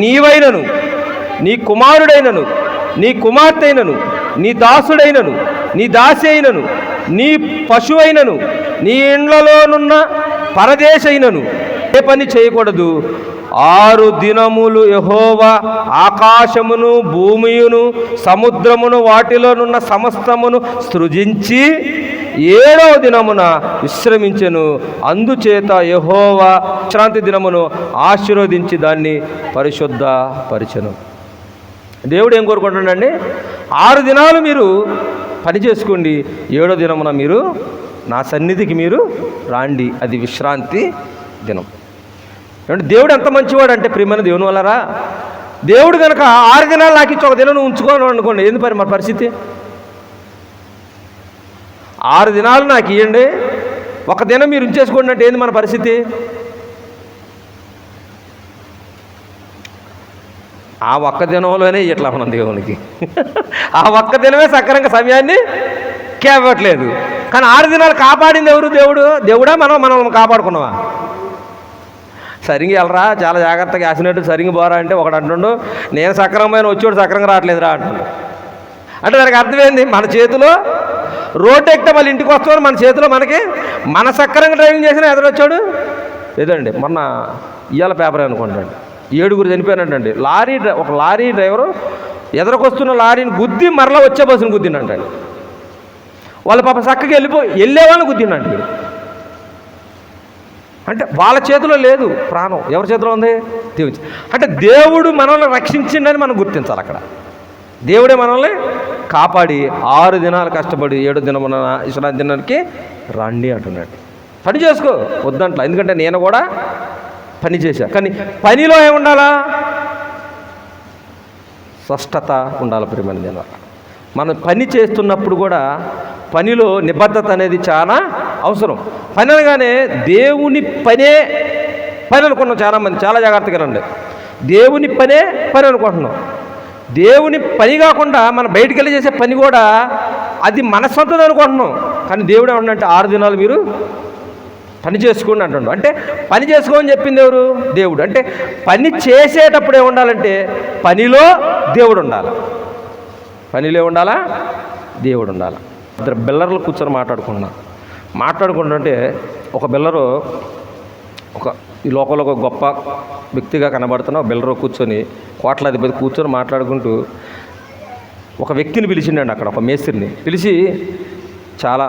నీవైనను, నీ కుమారుడైనను, నీ కుమార్తె అయినను, నీ దాసుడైనను, నీ దాసి అయినను, నీ పశువైనను, నీ ఇండ్లలోనున్న పరదేశైనను ఏ పని చేయకూడదు. 6 దినములు యెహోవా ఆకాశమును, భూమియును, సముద్రమును, వాటిలోనున్న సమస్తమును సృజించి 7వ దినమున విశ్రమించెను. అందుచేత యెహోవా విశ్రాంతి దినమును ఆశీర్వదించి దాన్ని పరిశుద్ధపరిచెను. దేవుడు ఏం కోరుకుంటున్నాడండి? 6 దినాలు మీరు పని చేసుకోండి, 7వ దినమున మీరు నా సన్నిధికి మీరు రాండి, అది విశ్రాంతి దినం. అంటే దేవుడు ఎంత మంచివాడు అంటే ప్రియమైన దేవుని వల్లరా, దేవుడు కనుక 6 దినాలు నాకు ఇచ్చి 1 దినం నువ్వు ఉంచుకోను అనుకోండి, ఏంది మరి మన పరిస్థితి? 6 దినాలు నాకు ఇవ్వండి, 1 దినం మీరు ఉంచేసుకోండి అంటే ఏంది మన పరిస్థితి? ఆ 1 దినంలోనే ఇట్లా మనం దేవునికి ఆ 1 దినమే సక్రంగా సమయాన్ని కేవట్లేదు. కానీ 6 దినాలు కాపాడింది ఎవరు? దేవుడా మనం కాపాడుకున్నావా? సరిగ్గా వెళ్ళరా, చాలా జాగ్రత్తగా యాసినట్టు సరిగ్గా పోరా అంటే ఒకడు అంటుండు, నేను సక్రమమైన వచ్చేవాడు సక్రంగా రావట్లేదురా అంటుండు. అంటే దానికి అర్థమైంది, మన చేతిలో రోడ్డు ఎక్కితే మళ్ళీ ఇంటికి వస్తామని మన చేతిలో మన సక్రంగా డ్రైవింగ్ చేసినా ఎదురొచ్చాడు. లేదండి, మొన్న ఇవాళ పేపర్ అనుకుంటాండి, 7 చనిపోయినట్టండి. ఒక లారీ డ్రైవరు ఎదురుకొస్తున్న లారీని గుద్ది మరలా వచ్చే బస్సును గుద్దినంటండి. వాళ్ళ పాప చక్కగా వెళ్ళే వాళ్ళని గుద్దినండి. అంటే వాళ్ళ చేతిలో లేదు ప్రాణం, ఎవరి చేతిలో ఉంది? దేవుడి. అంటే దేవుడు మనల్ని రక్షించిండని మనం గుర్తించాలి. అక్కడ దేవుడే మనల్ని కాపాడి 6 దినాలు కష్టపడి 7వ దినమున విశ్రాంతి దినానికి రండి అంటున్నాడు. పని చేసుకో వద్దంట్లా, ఎందుకంటే నేను కూడా పని చేశా. కానీ పనిలో ఏముండాలా? స్పష్టత ఉండాలి ప్రియమైన దేవుని. మనం పని చేస్తున్నప్పుడు కూడా పనిలో నిబద్ధత అనేది చాలా అవసరం. పని అనగానే దేవుని పని అనుకున్నాం. చాలామంది చాలా జాగ్రత్తగా రండి. దేవుని పని అనుకుంటున్నాం. దేవుని పని కాకుండా మనం బయటికి వెళ్ళి చేసే పని కూడా అది మన సొంతది అనుకుంటున్నాం. కానీ దేవుడు ఏమన్నంటే 6 దినాలు మీరు పని చేసుకోండి అంటుండు. అంటే పని చేసుకోమని చెప్పింది ఎవరు? దేవుడు. అంటే పని చేసేటప్పుడు ఏముండాలంటే పనిలో దేవుడు ఉండాలి. పనిలో ఉండాలా? దేవుడు ఉండాలి. ఇద్దరు బిల్లర్లు కూర్చొని మాట్లాడుకుంటుంటే ఒక బిల్లరు ఈ లోకంలో ఒక గొప్ప వ్యక్తిగా కనబడుతున్న ఒక బిల్లరు కూర్చొని కోట్లాధిపతి కూర్చొని మాట్లాడుకుంటూ ఒక వ్యక్తిని పిలిచిండండి. అక్కడ ఒక మేస్త్రిని పిలిచి చాలా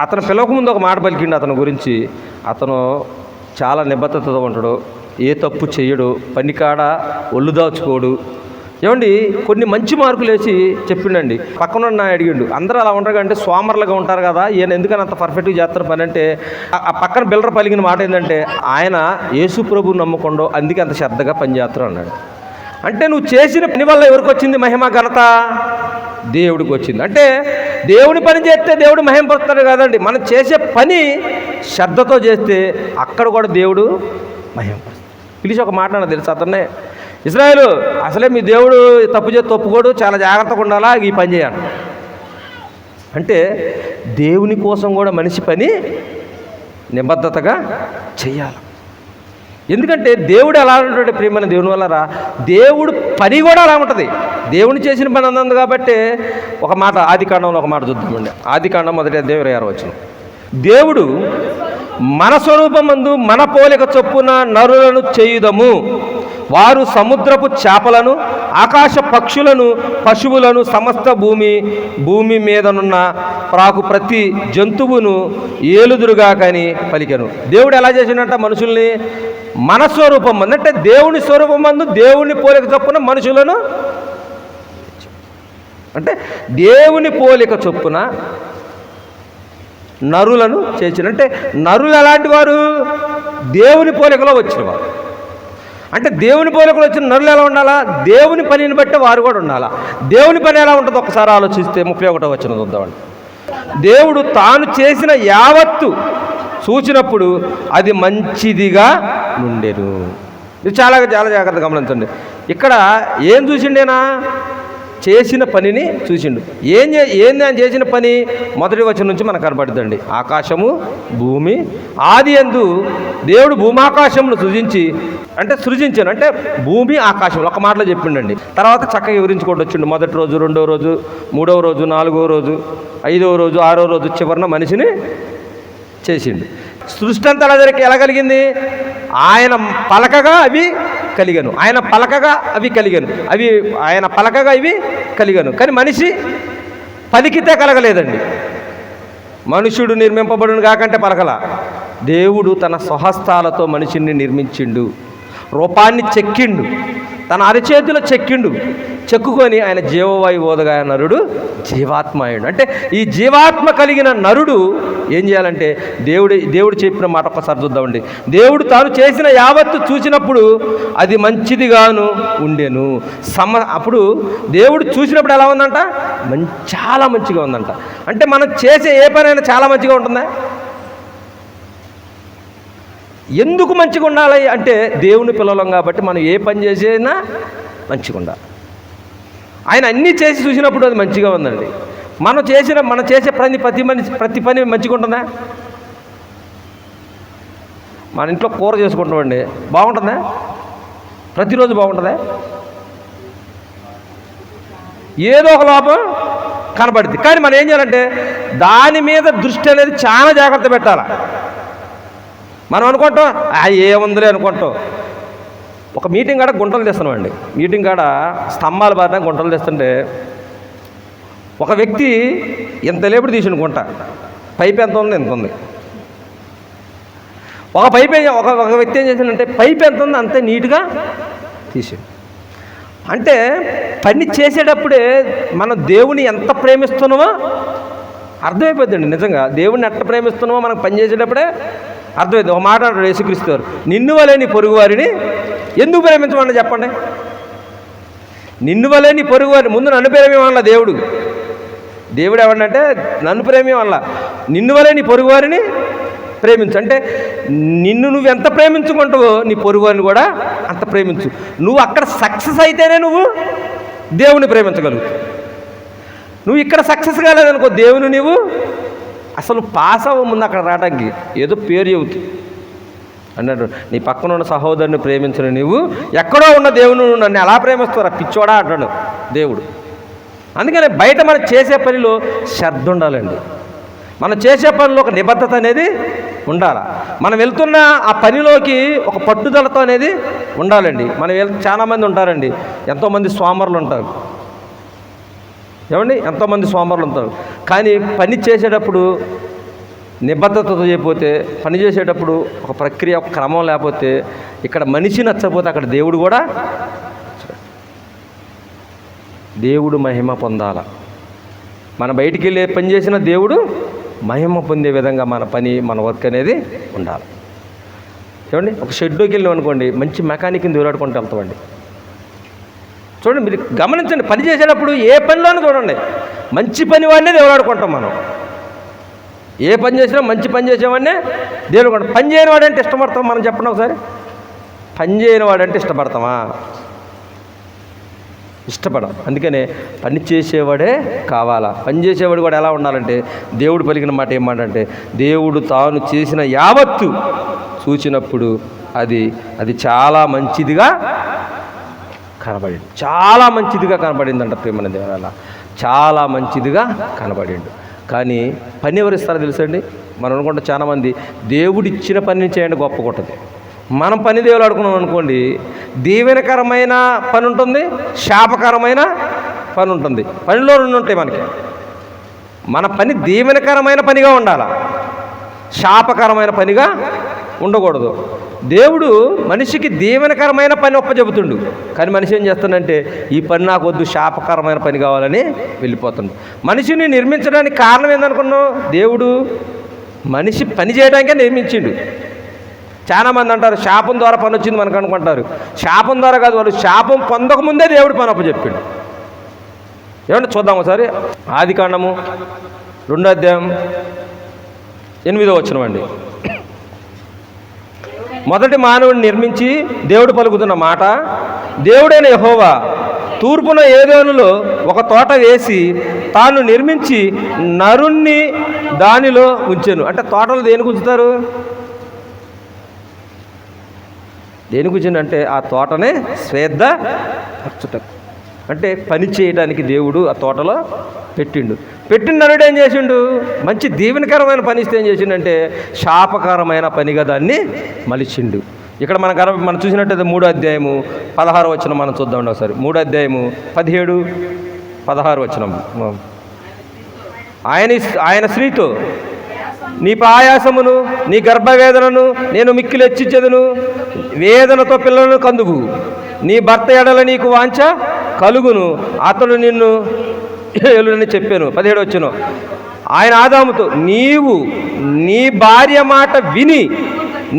అతను పిలవకముందు ఒక మాట పలికిండు అతని గురించి. అతను చాలా నిబద్ధతతో ఉంటాడు, ఏ తప్పు చేయడు, పనికాడ ఒళ్ళు దాచుకోడు. ఏమండి కొన్ని మంచి మార్కులు వేసి చెప్పిండండి. పక్కన అడిగిండు, అందరూ అలా ఉంటారు అంటే సోమరులుగా ఉంటారు కదా, ఈయన ఎందుకని అంత పర్ఫెక్ట్గా చేస్తారు పని అంటే ఆ పక్కన బిల్లర్ పలికిన మాట ఏంటంటే ఆయన యేసు ప్రభువుని నమ్ముకుండో అందుకే అంత శ్రద్ధగా పనిచేస్తారు అన్నాడు. అంటే నువ్వు చేసిన పని వల్ల ఎవరికి వచ్చింది మహిమ ఘనత? దేవుడికి వచ్చింది. అంటే దేవుని పని చేస్తే దేవుడు మహిమపరుస్తాడు కదండి. మనం చేసే పని శ్రద్ధతో చేస్తే అక్కడ కూడా దేవుడు మహిమపరుస్తాడు. పిలిచి ఒక మాట అన్న తెలుసు అతన్నే, ఇశ్రాయేలు అసలే మీ దేవుడు తప్పు చేసి తప్పుకోడు, చాలా జాగ్రత్తగా ఉండాలా, ఈ పని చేయాలి. అంటే దేవుని కోసం కూడా మనిషి పని నిబద్ధతగా చెయ్యాలి. ఎందుకంటే దేవుడు ఎలా ఉంటాడు ప్రియమైన దేవుని వల్ల దేవుడు పని కూడా అలా ఉంటుంది. దేవుని చేసిన పని అంది కాబట్టి ఒక మాట ఆదికాండంలో ఒక మాట చూద్దామండి. ఆదికాండం 1:26 దేవుడు మన స్వరూపమందు మన పోలిక చొప్పున నరులను చేయుదము, వారు సముద్రపు చేపలను, ఆకాశ పక్షులను, పశువులను, సమస్త భూమి మీదనున్న ప్రాకు ప్రతి జంతువును ఏలుదురుగా కానీ పలికెను. దేవుడు ఎలా చేసినట్ట మనుషుల్ని? మన స్వరూపం మందు, అంటే దేవుని స్వరూపం మందు దేవుని పోలిక చొప్పున మనుషులను, అంటే దేవుని పోలిక చొప్పున నరులను చేసిన. అంటే నరులు ఎలాంటి వారు? దేవుని పోలికలో వచ్చిన వారు. అంటే దేవుని పోలికలో వచ్చిన నరులు ఎలా ఉండాలా? దేవుని పనిని బట్టి వారు కూడా ఉండాలా. దేవుని పని ఎలా ఉంటుందో ఒకసారి ఆలోచిస్తే 31వ వచనం చూద్దామండి. దేవుడు తాను చేసిన యావత్తు చూచినప్పుడు అది మంచిదిగా నుండెను. ఇది చాలా చాలా జాగ్రత్తగా గమనించండి. ఇక్కడ ఏం చూసిండేనా? చేసిన పనిని చూసిండు. ఏంది అని చేసిన పని 1వ వచనం నుంచి మనకు కనబడుతుందండి. ఆకాశము భూమి ఆది యందు దేవుడు భూమాకాశమును సృజించాను. అంటే భూమి ఆకాశంలో ఒక మాటలో చెప్పిండండి. తర్వాత చక్కగా వివరించుకుంటూ వచ్చిండు. 1వ రోజు, 2వ రోజు, 3వ రోజు, 4వ రోజు, 5వ రోజు, 6వ రోజు చివరిన మనిషిని చేసిండు. సృష్టి అంతా ఎలా కలిగింది? ఆయన పలకగా అవి కలిగాను, ఆయన పలకగా అవి కలిగాను, ఆయన పలకగా ఇవి కలిగాను. కానీ మనిషి పలికితే కలగలేదండి. మనుషుడు నిర్మింపబడును కాకంటే పలకల. దేవుడు తన స్వహస్తాలతో మనిషిని నిర్మించిండు, రూపాన్ని చెక్కిండు, తన అరచేతిలో చెక్కుకొని ఆయన జీవవాయు ఓదగా నరుడు జీవాత్మాయుడు. అంటే ఈ జీవాత్మ కలిగిన నరుడు ఏం చేయాలంటే దేవుడు చెప్పిన మాట ఒక్కసారి చూద్దామండి. దేవుడు తాను చేసిన యావత్తు చూసినప్పుడు అది మంచిదిగాను ఉండెను. అప్పుడు దేవుడు చూసినప్పుడు ఎలా ఉందంట? చాలా మంచిగా ఉందంట. అంటే మనం చేసే ఏ పనైనా చాలా మంచిగా ఉంటుందా? ఎందుకు మంచిగా ఉండాలి అంటే దేవుని పిల్లలం కాబట్టి మనం ఏ పని చేసినా మంచిగా ఉండాలి. ఆయన అన్నీ చేసి చూసినప్పుడు అది మంచిగా ఉందండి. మనం చేసే ప్రతి పని మంచిగా ఉంటుందా? మన ఇంట్లో కూర చేసుకుంటామండి, బాగుంటుందా? ప్రతిరోజు బాగుంటుందా? ఏదో ఒక లోపం కనబడుతుంది. కానీ మనం ఏం చేయాలంటే దాని మీద దృష్టి అనేది చాలా జాగ్రత్త పెట్టాలి. మనం అనుకుంటాం ఏముందిలే అనుకుంటాం. ఒక మీటింగ్ కాడ గుంటలు తెస్తున్నామండి. మీటింగ్ కాడ స్తంభాల బారిన గుంటలు తెస్తుంటే ఒక వ్యక్తి ఎంత లేపుడు తీసిన గుంట, పైపు ఎంత ఉంది? ఎంత ఉంది. ఒక వ్యక్తి ఏం చేసిందంటే పైపు ఎంత ఉంది అంతే నీట్గా తీసాడు. అంటే పని చేసేటప్పుడే మనం దేవుని ఎంత ప్రేమిస్తున్నామో అర్థమైపోద్దండి. నిజంగా దేవుడిని ఎంత ప్రేమిస్తున్నామో మనకు పని చేసేటప్పుడే అర్థమైంది. ఒక మాట అంటాడు యేసుక్రీస్తు వారు, నిన్ను వలె నీ పొరుగు వారిని ఎందుకు ప్రేమించమని చెప్పండి. నిన్ను వలే నీ పొరుగు వారిని. ముందు నన్ను ప్రేమేమనలా దేవుడు ఏమన్నంటే నన్ను ప్రేమేమనలా, నిన్ను వలే నీ పొరుగు వారిని ప్రేమించు. అంటే నిన్ను నువ్వు ఎంత ప్రేమించుకుంటావో నీ పొరుగు వారిని కూడా అంత ప్రేమించు. నువ్వు అక్కడ సక్సెస్ అయితేనే నువ్వు దేవుని ప్రేమించగలుగుతావు. నువ్వు ఇక్కడ సక్సెస్ కాలేదనుకో దేవుని నీవు అసలు పాస్ అవ్వ ముందు అక్కడ రావడానికి ఏదో పేరు చెబుతూ అన్నాడు. నీ పక్కన ఉన్న సహోదరుని ప్రేమించిన నీవు ఎక్కడో ఉన్న దేవుని నన్ను ఎలా ప్రేమిస్తారా పిచ్చోడా అంటాడు దేవుడు. అందుకని బయట మనం చేసే పనిలో శ్రద్ధ ఉండాలండి. మనం చేసే పనిలో ఒక నిబద్ధత అనేది ఉండాలి. మనం వెళ్తున్న ఆ పనిలోకి ఒక పట్టుదలతో అనేది ఉండాలండి. చాలామంది ఉంటారండి, ఎంతోమంది సోమరులు ఉంటారు ఏమండి, ఎంతోమంది సోమరులు ఉంటారు. కానీ పని చేసేటప్పుడు నిబద్ధతతో చేయకపోతే, పని చేసేటప్పుడు ఒక ప్రక్రియ ఒక క్రమం లేకపోతే, ఇక్కడ మనిషి నచ్చకపోతే అక్కడ దేవుడు కూడా దేవుడు మహిమ పొందాల. మన బయటికి వెళ్ళి పని చేసిన దేవుడు మహిమ పొందే విధంగా మన పని మన వర్క్ అనేది ఉండాలి. ఏమండి, ఒక షెడ్లోకి వెళ్ళాం అనుకోండి, మంచి మెకానిక్ని దూరాడుకుంటూ వెళ్తామండి. చూడండి, మీరు గమనించండి, పని చేసేటప్పుడు ఏ పనిలోనూ చూడండి మంచి పని వాడినే దేవులాడుకుంటాం మనం. ఏ పని చేసినా మంచి పని చేసేవాడినే దేవుడు. పని చేయని వాడంటే ఇష్టపడతాం మనం, చెప్పండి ఒకసారి. పని చేయని వాడంటే ఇష్టపడతామా? ఇష్టపడం. అందుకనే పని చేసేవాడే కావాలా. పని చేసేవాడు కూడా ఎలా ఉండాలంటే, దేవుడు పలికిన మాట ఏమంటే, దేవుడు తాను చేసిన యావత్తు చూసినప్పుడు అది చాలా మంచిదిగా కనబడింది. చాలా మంచిదిగా కనబడిందంట ప్రేమన దేవుడు, చాలా మంచిదిగా కనబడిండు. కానీ పని ఎవరిస్తారో తెలుసండి? మనం అనుకుంటే చాలామంది దేవుడు ఇచ్చిన పనిని చేయండి గొప్ప కొట్టదు. మనం పని దేవుడు ఆడుకున్నాం అనుకోండి, దీవెనకరమైన పని ఉంటుంది, శాపకరమైన పని ఉంటుంది. పనిలో రెండు ఉంటాయి మనకి. మన పని దీవెనకరమైన పనిగా ఉండాలి, శాపకరమైన పనిగా ఉండకూడదు. దేవుడు మనిషికి దీవెనకరమైన పని ఒప్పచెబుతుండు, కానీ మనిషి ఏం చేస్తాడంటే, ఈ పని నాకు వద్దు, శాపకరమైన పని కావాలని వెళ్ళిపోతుండు. మనిషిని నిర్మించడానికి కారణం ఏందనుకున్నావు? దేవుడు మనిషి పని చేయడానికే నిర్మించిండు. చాలామంది అంటారు శాపం ద్వారా పని వచ్చింది మనకు అనుకుంటారు. శాపం ద్వారా కాదు, వాళ్ళు శాపం పొందకముందే దేవుడు పని అప్పచెప్పాడు. ఏమంటే చూద్దాం ఒకసారి. ఆదికాండము 2వ అధ్యాయం 8వ వచనం అండి. మొదటి మానవుడిని నిర్మించి దేవుడు పలుకుతున్న మాట, దేవుడైన యెహోవా తూర్పున ఏదోనులో ఒక తోట వేసి తాను నిర్మించి నరుణ్ణి దానిలో ఉంచెను. అంటే తోటలు దేనికి ఉంచుతారు? దేనికి ఉంచిందంటే ఆ తోటనే శ్రద్ధ పరచుటకు, అంటే పని చేయడానికి దేవుడు ఆ తోటలో పెట్టిన నరుడు ఏం చేసిండు? మంచి దీవెనకరమైన పని ఇస్తే ఏం చేసిండంటే శాపకరమైన పనిగా దాన్ని మలిచిండు. ఇక్కడ మనం చూసినట్టయితే 3వ అధ్యాయము 16వ వచనం మనం చూద్దామండి ఒకసారి. 3వ అధ్యాయము 17, 16 వచనం. ఆయన స్త్రీతో, నీ ప్రయాసమును నీ గర్భవేదనను నేను మిక్కిలి హెచ్చించెదను, వేదనతో పిల్లలను కందువు, నీ భర్త ఎడల నీకు వాంఛ కలుగును, అతడు నిన్ను ఏలునని చెప్పాను. 17 వచనం. ఆయన ఆదాముతో, నీవు నీ భార్య మాట విని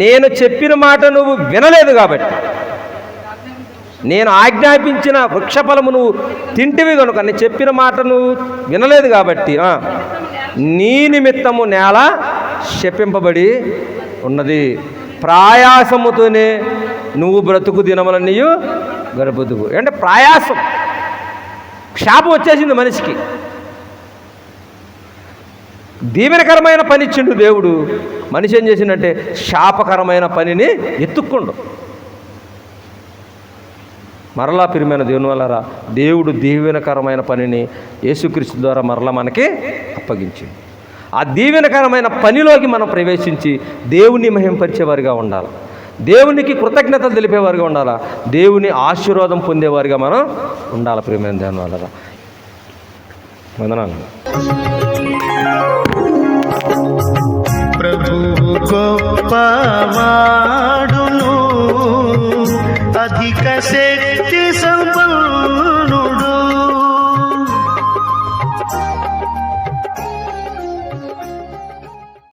నేను చెప్పిన మాట నువ్వు వినలేదు కాబట్టి, నేను ఆజ్ఞాపించిన వృక్షఫలము నువ్వు తింటివి కనుక, నేను చెప్పిన మాట నువ్వు వినలేదు కాబట్టి నీ నిమిత్తము నేల శపింపబడి ఉన్నది, ప్రయాసముతోనే నువ్వు బ్రతుకు దినములన్నీ గడుపుదువు. అంటే ప్రయాసం, శాపం వచ్చేసింది మనిషికి. దీవెనకరమైన పని ఇచ్చిండు దేవుడు, మనిషి ఏం చేసిందంటే శాపకరమైన పనిని ఎత్తుక్కుండు. మరలా ప్రియమైన దేవుని వల్ల దేవుడు దీవెనకరమైన పనిని యేసుక్రీస్తు ద్వారా మరలా మనకి అప్పగించింది. ఆ దీవెనకరమైన పనిలోకి మనం ప్రవేశించి దేవుని మహింపరిచేవారిగా ఉండాలి, దేవునికి కృతజ్ఞతలు తెలిపేవారిగా ఉండాలా, దేవుని ఆశీర్వాదం పొందేవారిగా మనం ఉండాలి. ప్రియమైన దేవుని వల్ల వందనాలు. ప్రభువు గొప్పవాడు.